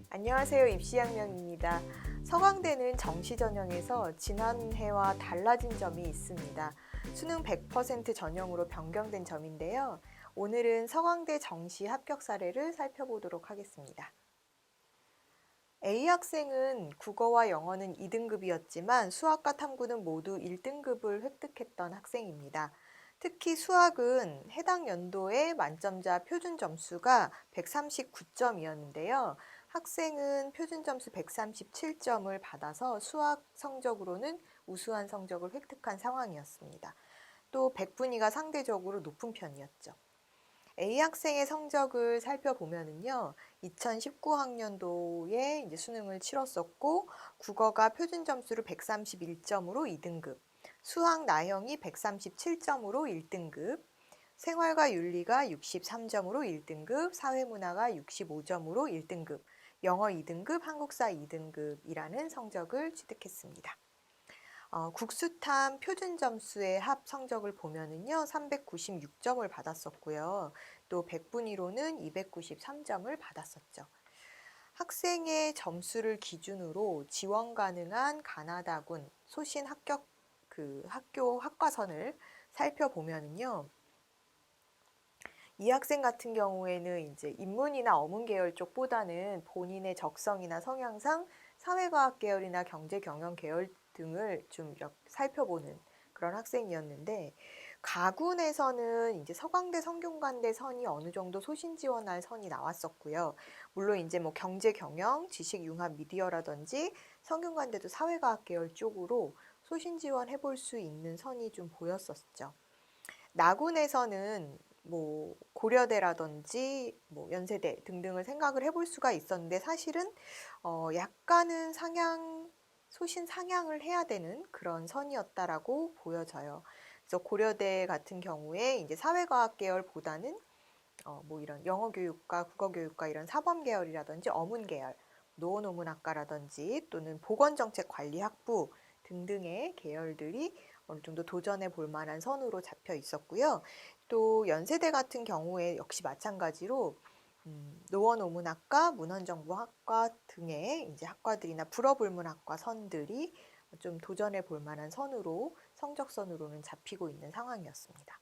안녕하세요. 입시양명입니다. 서강대는 정시 전형에서 지난해와 달라진 점이 있습니다. 수능 100% 전형으로 변경된 점인데요. 오늘은 서강대 정시 합격 사례를 살펴보도록 하겠습니다. A 학생은 국어와 영어는 2등급이었지만 수학과 탐구는 모두 1등급을 획득했던 학생입니다. 특히 수학은 해당 연도의 만점자 표준 점수가 139점이었는데요. 학생은 표준 점수 137점을 받아서 수학 성적으로는 우수한 성적을 획득한 상황이었습니다. 또 백분위가 상대적으로 높은 편이었죠. A 학생의 성적을 살펴보면은요, 2019학년도에 이제 수능을 치렀었고, 국어가 표준 점수를 131점으로 2등급, 수학 나형이 137점으로 1등급, 생활과 윤리가 63점으로 1등급, 사회문화가 65점으로 1등급, 영어 2등급, 한국사 2등급이라는 성적을 취득했습니다. 국수탐 표준 점수의 합 성적을 보면은요, 396점을 받았었고요. 또 백분위로는 293점을 받았었죠. 학생의 점수를 기준으로 지원 가능한 가나다군 소신 합격 학교 학과선을 살펴보면은요, 이 학생 같은 경우에는 이제 인문이나 어문 계열 쪽보다는 본인의 적성이나 성향상 사회과학 계열이나 경제 경영 계열 등을 좀 이렇게 살펴보는 그런 학생이었는데, 가군에서는 이제 서강대 성균관대 선이 어느 정도 소신 지원할 선이 나왔었고요. 물론 이제 뭐 경제 경영, 지식 융합 미디어라든지 성균관대도 사회과학 계열 쪽으로 소신 지원해 볼 수 있는 선이 좀 보였었죠. 나군에서는 뭐 고려대라든지 뭐 연세대 등등을 생각을 해볼 수가 있었는데, 사실은 약간은 소신 상향을 해야 되는 그런 선이었다라고 보여져요. 그래서 고려대 같은 경우에 이제 사회과학 계열보다는 뭐 이런 영어 교육과 국어 교육과 이런 사범 계열이라든지 어문 계열, 노원어문학과라든지 또는 보건정책관리학부 등등의 계열들이 어느 정도 도전해 볼 만한 선으로 잡혀 있었고요. 또 연세대 같은 경우에 역시 마찬가지로 노원어문학과, 문헌정보학과 등의 이제 학과들이나 불어불문학과 선들이 좀 도전해 볼 만한 선으로 성적선으로는 잡히고 있는 상황이었습니다.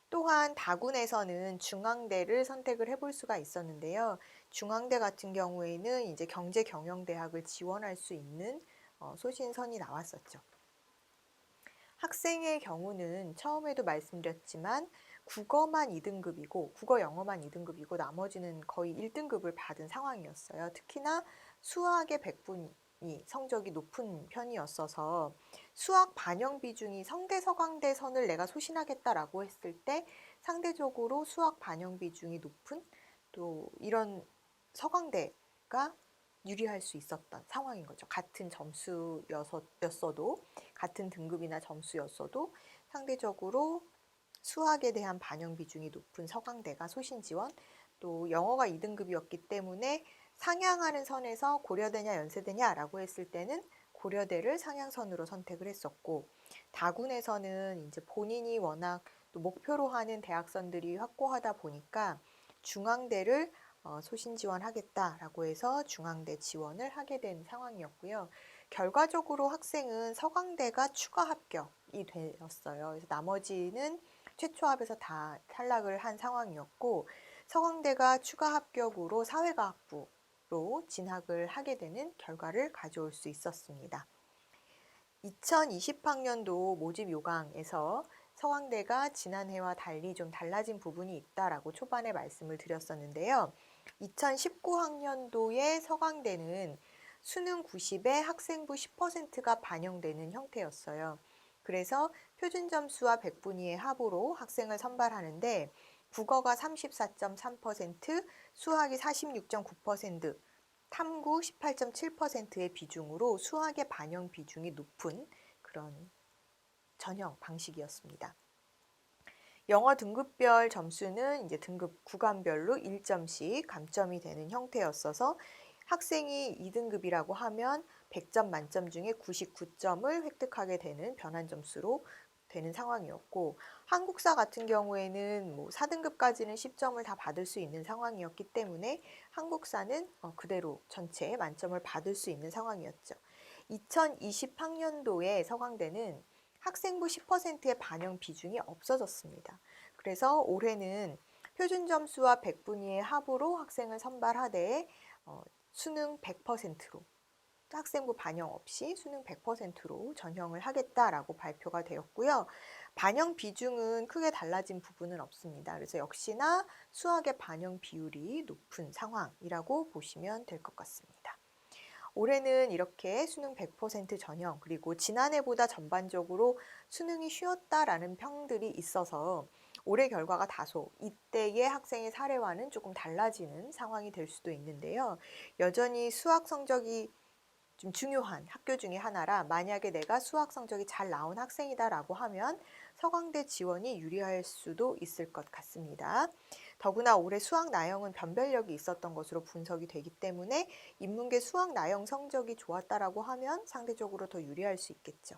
또한 다군에서는 중앙대를 선택을 해볼 수가 있었는데요. 중앙대 같은 경우에는 이제 경제경영대학을 지원할 수 있는 소신선이 나왔었죠. 학생의 경우는 처음에도 말씀드렸지만 국어만 2등급이고 국어 영어만 2등급이고 나머지는 거의 1등급을 받은 상황이었어요. 특히나 수학의 백분위 성적이 높은 편이었어서 수학 반영 비중이 성대 서강대 선을 내가 소신하겠다라고 했을 때 상대적으로 수학 반영 비중이 높은 또 이런 서강대가 유리할 수 있었던 상황인 거죠. 같은 점수였어도, 같은 등급이나 점수였어도 상대적으로 수학에 대한 반영 비중이 높은 서강대가 소신 지원, 또 영어가 2등급이었기 때문에 상향하는 선에서 고려대냐 연세대냐라고 했을 때는 고려대를 상향선으로 선택을 했었고, 다군에서는 이제 본인이 워낙 또 목표로 하는 대학선들이 확고하다 보니까 중앙대를 소신 지원하겠다라고 해서 중앙대 지원을 하게 된 상황이었고요. 결과적으로 학생은 서강대가 추가 합격이 되었어요. 그래서 나머지는 최초 합에서 다 탈락을 한 상황이었고, 서강대가 추가 합격으로 사회과학부로 진학을 하게 되는 결과를 가져올 수 있었습니다. 2020학년도 모집 요강에서 서강대가 지난해와 달리 좀 달라진 부분이 있다라고 초반에 말씀을 드렸었는데요. 2019학년도의 서강대는 수능 90에 학생부 10%가 반영되는 형태였어요. 그래서 표준 점수와 백분위의 합으로 학생을 선발하는데 국어가 34.3%, 수학이 46.9%, 탐구 18.7%의 비중으로 수학의 반영 비중이 높은 그런 전형 방식이었습니다. 영어 등급별 점수는 이제 등급 구간별로 1점씩 감점이 되는 형태였어서 학생이 2등급이라고 하면 100점 만점 중에 99점을 획득하게 되는 변환 점수로 되는 상황이었고, 한국사 같은 경우에는 뭐 4등급까지는 10점을 다 받을 수 있는 상황이었기 때문에 한국사는 그대로 전체 만점을 받을 수 있는 상황이었죠. 2020학년도에 서강대는 학생부 10%의 반영 비중이 없어졌습니다. 그래서 올해는 표준 점수와 백분위의 합으로 학생을 선발하되 수능 100%로 학생부 반영 없이 수능 100%로 전형을 하겠다라고 발표가 되었고요. 반영 비중은 크게 달라진 부분은 없습니다. 그래서 역시나 수학의 반영 비율이 높은 상황이라고 보시면 될 것 같습니다. 올해는 이렇게 수능 100% 전형, 그리고 지난해보다 전반적으로 수능이 쉬웠다라는 평들이 있어서 올해 결과가 다소 이때의 학생의 사례와는 조금 달라지는 상황이 될 수도 있는데요. 여전히 수학 성적이 좀 중요한 학교 중에 하나라, 만약에 내가 수학 성적이 잘 나온 학생이다라고 하면 서강대 지원이 유리할 수도 있을 것 같습니다. 더구나 올해 수학 나형은 변별력이 있었던 것으로 분석이 되기 때문에 인문계 수학 나형 성적이 좋았다라고 하면 상대적으로 더 유리할 수 있겠죠.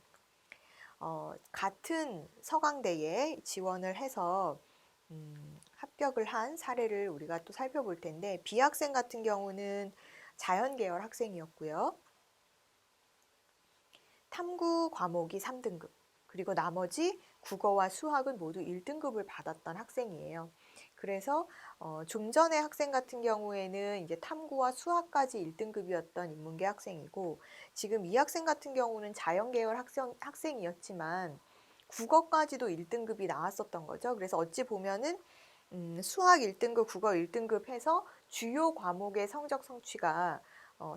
같은 서강대에 지원을 해서 합격을 한 사례를 우리가 또 살펴볼 텐데, B학생 같은 경우는 자연계열 학생이었고요. 탐구 과목이 3등급, 그리고 나머지 국어와 수학은 모두 1등급을 받았던 학생이에요. 그래서 좀 전에 학생 같은 경우에는 이제 탐구와 수학까지 1등급이었던 인문계 학생이고, 지금 이 학생 같은 경우는 자연계열 학생이었지만 국어까지도 1등급이 나왔었던 거죠. 그래서 어찌 보면은 수학 1등급, 국어 1등급 해서 주요 과목의 성적 성취가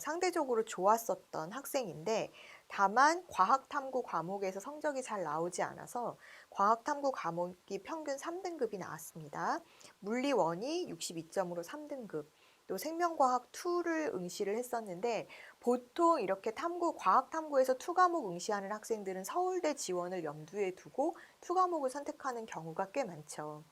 상대적으로 좋았었던 학생인데, 다만 과학탐구 과목에서 성적이 잘 나오지 않아서 과학탐구 과목이 평균 3등급이 나왔습니다. 물리 1이 62점으로 3등급, 또 생명과학 2를 응시를 했었는데, 보통 이렇게 과학탐구에서 2 과목 응시하는 학생들은 서울대 지원을 염두에 두고 2 과목을 선택하는 경우가 꽤 많죠.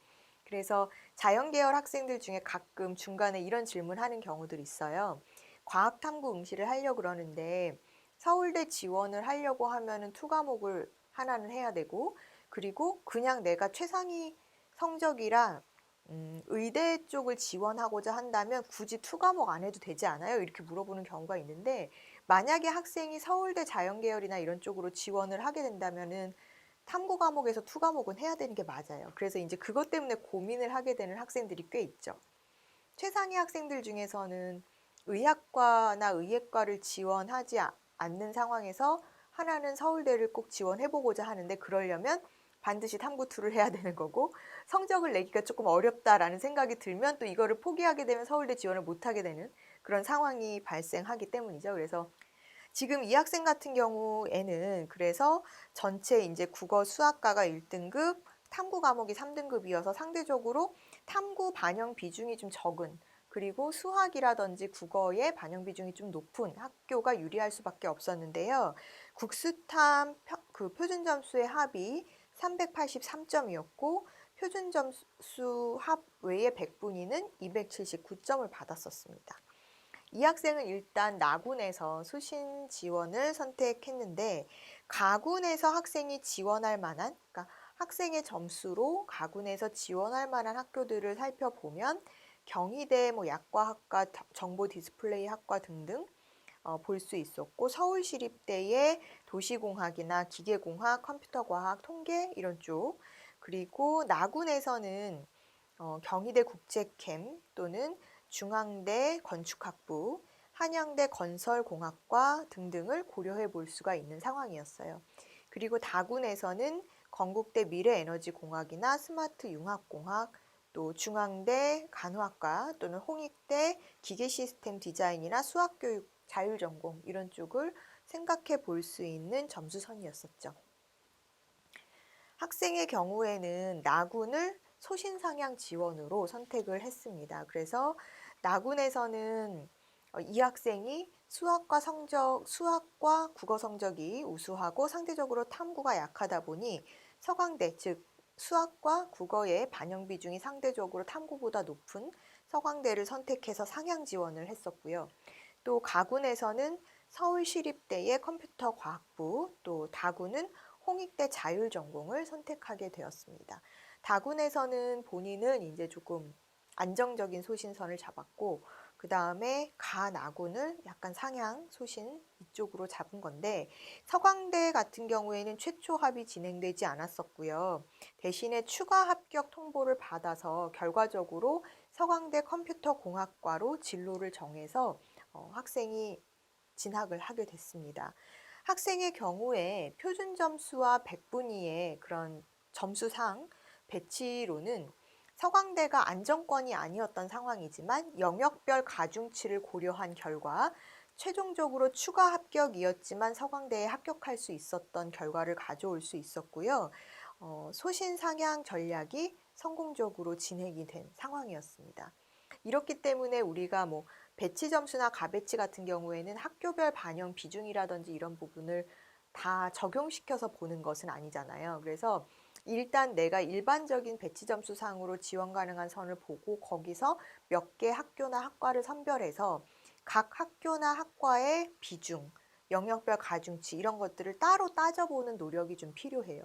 그래서 자연계열 학생들 중에 가끔 중간에 이런 질문하는 경우들이 있어요. 과학탐구 응시를 하려고 그러는데 서울대 지원을 하려고 하면은 2 과목을 하나는 해야 되고, 그리고 그냥 내가 최상위 성적이라 의대 쪽을 지원하고자 한다면 굳이 2 과목 안 해도 되지 않아요? 이렇게 물어보는 경우가 있는데, 만약에 학생이 서울대 자연계열이나 이런 쪽으로 지원을 하게 된다면은 탐구 과목에서 2 과목은 해야 되는 게 맞아요. 그래서 이제 그것 때문에 고민을 하게 되는 학생들이 꽤 있죠. 최상위 학생들 중에서는 의학과나 의예과를 지원하지 않는 상황에서 하나는 서울대를 꼭 지원해보고자 하는데, 그러려면 반드시 탐구2를 해야 되는 거고, 성적을 내기가 조금 어렵다라는 생각이 들면 또 이거를 포기하게 되면 서울대 지원을 못하게 되는 그런 상황이 발생하기 때문이죠. 그래서 지금 이 학생 같은 경우에는 그래서 전체 이제 국어 수학과가 1등급, 탐구 과목이 3등급이어서 상대적으로 탐구 반영 비중이 좀 적은, 그리고 수학이라든지 국어의 반영 비중이 좀 높은 학교가 유리할 수밖에 없었는데요. 국수탐 표준 점수의 합이 383점이었고 표준 점수 합 외의 백분위는 279점을 받았었습니다. 이 학생은 일단 나군에서 수신 지원을 선택했는데, 가군에서 학생이 지원할 만한, 그러니까 학생의 점수로 가군에서 지원할 만한 학교들을 살펴보면 경희대 약과학과, 정보 디스플레이 학과 등등 볼 수 있었고, 서울시립대의 도시공학이나 기계공학, 컴퓨터과학, 통계 이런 쪽, 그리고 나군에서는 경희대 국제캠 또는 중앙대 건축학부, 한양대 건설공학과 등등을 고려해 볼 수가 있는 상황이었어요. 그리고 다군에서는 건국대 미래에너지공학이나 스마트융합공학, 또 중앙대 간호학과 또는 홍익대 기계시스템 디자인이나 수학교육 자율전공 이런 쪽을 생각해 볼 수 있는 점수선이었었죠. 학생의 경우에는 나군을 소신상향 지원으로 선택을 했습니다. 그래서 나군에서는 이 학생이 수학과 국어 성적이 우수하고 상대적으로 탐구가 약하다 보니 서강대, 즉 수학과 국어의 반영 비중이 상대적으로 탐구보다 높은 서강대를 선택해서 상향 지원을 했었고요. 또 가군에서는 서울시립대의 컴퓨터과학부, 또 다군은 홍익대 자율전공을 선택하게 되었습니다. 다군에서는 본인은 이제 조금 안정적인 소신선을 잡았고 그 다음에 가나군을 약간 상향 소신 이쪽으로 잡은 건데 서강대 같은 경우에는 최초 합이 진행되지 않았었고요. 대신에 추가 합격 통보를 받아서 결과적으로 서강대 컴퓨터공학과로 진로를 정해서 학생이 진학을 하게 됐습니다. 학생의 경우에 표준 점수와 백분위의 그런 점수상 배치로는 서강대가 안정권이 아니었던 상황이지만 영역별 가중치를 고려한 결과 최종적으로 추가 합격이었지만 서강대에 합격할 수 있었던 결과를 가져올 수 있었고요. 소신 상향 전략이 성공적으로 진행이 된 상황이었습니다. 이렇기 때문에 우리가 뭐 배치 점수나 가배치 같은 경우에는 학교별 반영 비중이라든지 이런 부분을 다 적용시켜서 보는 것은 아니잖아요. 그래서 일단 내가 일반적인 배치 점수 상으로 지원 가능한 선을 보고 거기서 몇 개 학교나 학과를 선별해서 각 학교나 학과의 비중, 영역별 가중치 이런 것들을 따로 따져보는 노력이 좀 필요해요.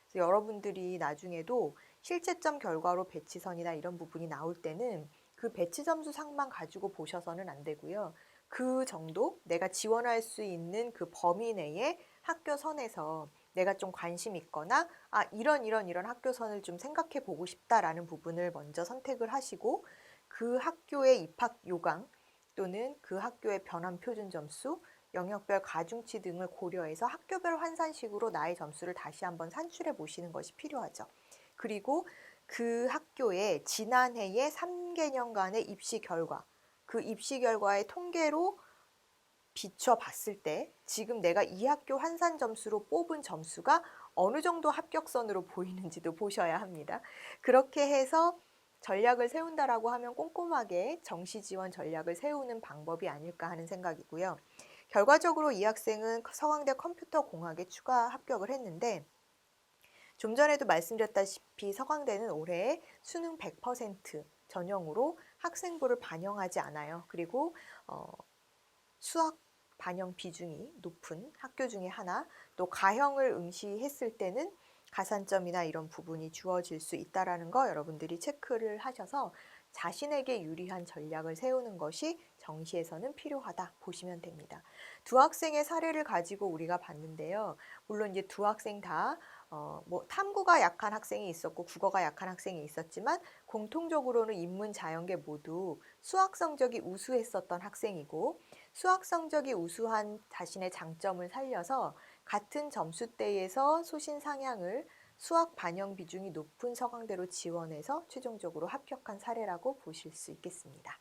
그래서 여러분들이 나중에도 실채점 결과로 배치선이나 이런 부분이 나올 때는 그 배치 점수 상만 가지고 보셔서는 안 되고요. 그 정도 내가 지원할 수 있는 그 범위 내에 학교 선에서 내가 좀 관심 있거나 이런 학교선을 좀 생각해 보고 싶다라는 부분을 먼저 선택을 하시고 그 학교의 입학 요강 또는 그 학교의 변환 표준 점수, 영역별 가중치 등을 고려해서 학교별 환산식으로 나의 점수를 다시 한번 산출해 보시는 것이 필요하죠. 그리고 그 학교의 지난해의 3개년간의 입시 결과, 그 입시 결과의 통계로 비춰봤을 때 지금 내가 이 학교 환산 점수로 뽑은 점수가 어느 정도 합격선으로 보이는지도 보셔야 합니다. 그렇게 해서 전략을 세운다라고 하면 꼼꼼하게 정시 지원 전략을 세우는 방법이 아닐까 하는 생각이고요. 결과적으로 이 학생은 서강대 컴퓨터공학에 추가 합격을 했는데 좀 전에도 말씀드렸다시피 서강대는 올해 수능 100% 전형으로 학생부를 반영하지 않아요. 그리고 수학 반영 비중이 높은 학교 중에 하나, 또 가형을 응시했을 때는 가산점이나 이런 부분이 주어질 수 있다는 거 여러분들이 체크를 하셔서 자신에게 유리한 전략을 세우는 것이 정시에서는 필요하다 보시면 됩니다. 두 학생의 사례를 가지고 우리가 봤는데요. 물론 이제 두 학생 다 뭐 탐구가 약한 학생이 있었고 국어가 약한 학생이 있었지만 공통적으로는 인문, 자연계 모두 수학 성적이 우수했었던 학생이고 수학 성적이 우수한 자신의 장점을 살려서 같은 점수대에서 소신 상향을 수학 반영 비중이 높은 서강대로 지원해서 최종적으로 합격한 사례라고 보실 수 있겠습니다.